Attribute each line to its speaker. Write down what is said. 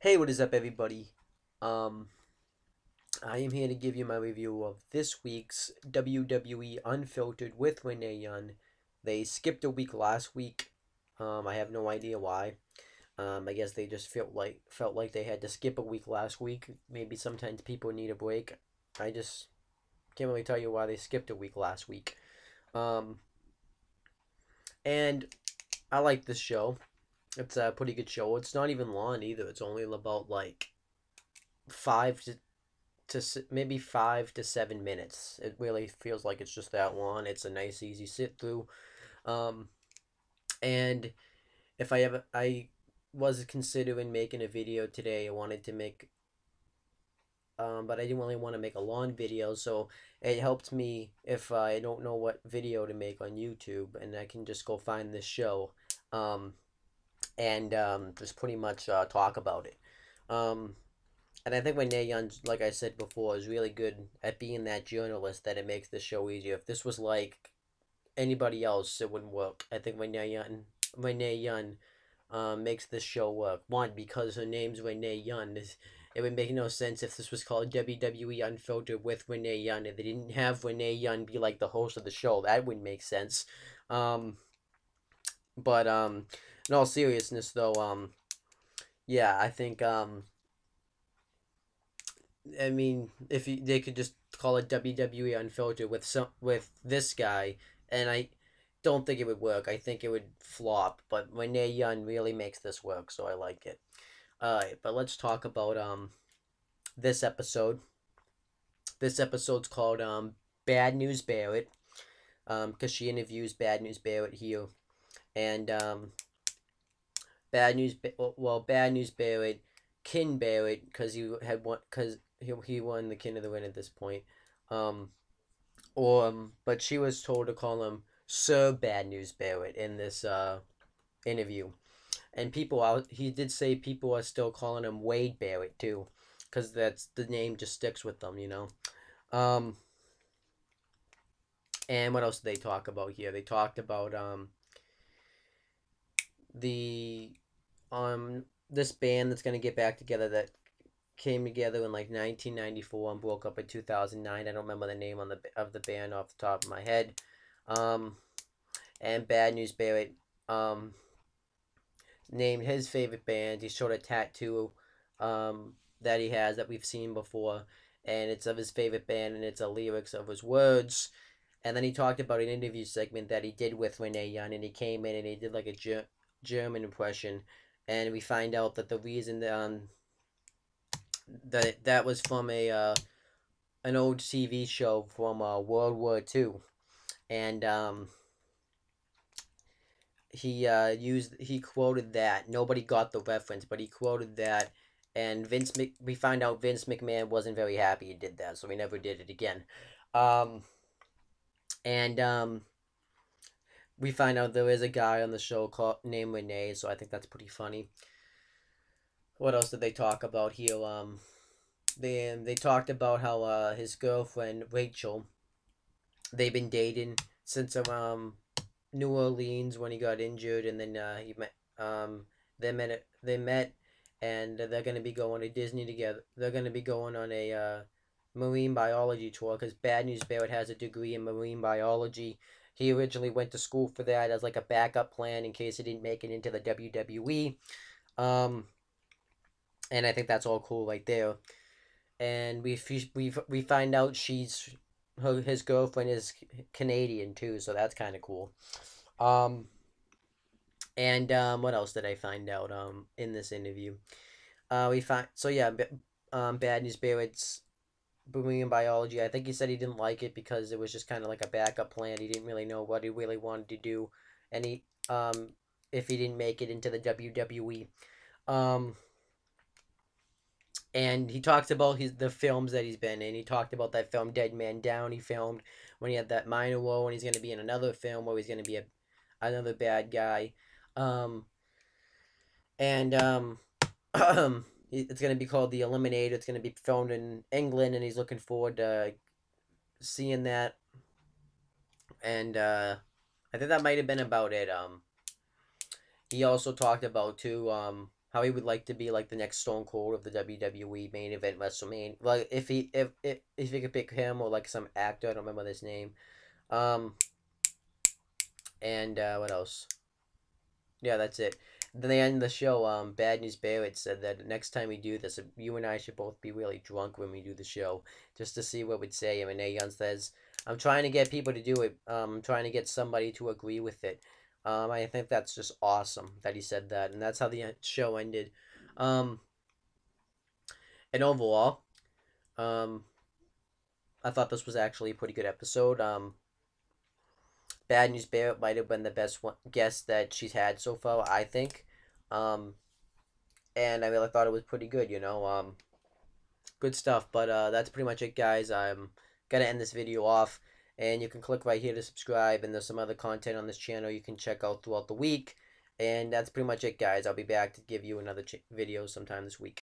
Speaker 1: Hey, what is up, everybody? Um, I am here to give you my review of this week's WWE Unfiltered with Rene. They skipped a week last week. I have no idea why. I guess they just felt like they had to skip a week last week. Maybe sometimes people need a break. I just can't really tell you why they skipped a week last week. Um, and I like this show. It's a pretty good show. It's not even long either. It's only about like 5 to 7 minutes. It really feels like it's just that long. It's a nice, easy sit through. Um, and if I was considering making a video today. I wanted to make, but I didn't really want to make a long video, so it helped me if I don't know what video to make on YouTube, and I can just go find this show, um, and just pretty much talk about it. Um, And I think Rene Young, like I said before, is really good at being that journalist that it makes the show easier. If this was like anybody else, it wouldn't work. I think Rene Young makes this show work. One, because her name's Rene Young. It would make no sense if this was called WWE Unfiltered with Rene Young. If they didn't have Rene Young be like the host of the show, that wouldn't make sense. Um, but in all seriousness, though, yeah, I think I mean, if they could just call it WWE Unfiltered with this guy, and I don't think it would work. I think it would flop. But Renee Young really makes this work, so I like it. All right, but let's talk about this episode. This episode's called Bad News Barrett, because she interviews Bad News Barrett here, and Bad News Barrett, Kin Barrett, because he won the Kin of the Win at this point. Um, but she was told to call him Sir Bad News Barrett in this interview, and he did say people are still calling him Wade Barrett too, because that's the name just sticks with them. Um, and what else did they talk about here? They talked about the this band that's gonna get back together that came together in like 1994 and broke up in 2009. I don't remember the name of the band off the top of my head. Um, and Bad News Barrett named his favorite band. He showed a tattoo that he has that we've seen before, and it's of his favorite band, and it's a lyrics of his words. And then he talked about an interview segment that he did with Rene Young, and he came in and he did like a German impression, and we find out that the reason that was from a an old TV show from World War II, and he quoted that. Nobody got the reference, but he quoted that, and we find out Vince McMahon wasn't very happy he did that, so he never did it again. Um, and we find out there is a guy on the show called named Rene, so I think that's pretty funny. What else did they talk about here? they talked about how his girlfriend Rachel, they've been dating since New Orleans when he got injured, and then he met they met, and they're gonna be going to Disney together. They're gonna be going on a marine biology tour because Bad News Barrett has a degree in marine biology. He originally went to school for that as like a backup plan in case he didn't make it into the WWE. Um, and I think that's all cool right there. And we find out his girlfriend is Canadian too, so that's kind of cool. Um, and what else did I find out in this interview? We find so yeah, Bad News Barrett's marine biology. I think he said he didn't like it because it was just kind of like a backup plan. He didn't really know what he really wanted to do, and if he didn't make it into the WWE. Um, and he talks about the films that he's been in. He talked about that film Dead Man Down he filmed when he had that minor role, and he's going to be in another film where he's going to be another bad guy. Um, and it's going to be called The Eliminator. It's going to be filmed in England, and he's looking forward to seeing that. And I think that might have been about it. He also talked about too. how he would like to be like the next Stone Cold of the WWE main event WrestleMania. Like if he could pick him or like some actor, I don't remember his name. Um, and what else? Yeah, that's it. Then they end the show. Bad News Barrett said that next time we do this, you and I should both be really drunk when we do the show, just to see what we'd say. And Rene Young says, "I'm trying to get people to do it. I'm trying to get somebody to agree with it." I think that's just awesome that he said that, and that's how the show ended. Um, and overall, um, I thought this was actually a pretty good episode. Bad News Barrett might have been the best guest that she's had so far, I think. Um, and I really thought it was pretty good, you know. Good stuff. But that's pretty much it, guys. I'm gonna end this video off, and you can click right here to subscribe. And there's some other content on this channel you can check out throughout the week. And that's pretty much it, guys. I'll be back to give you another video sometime this week.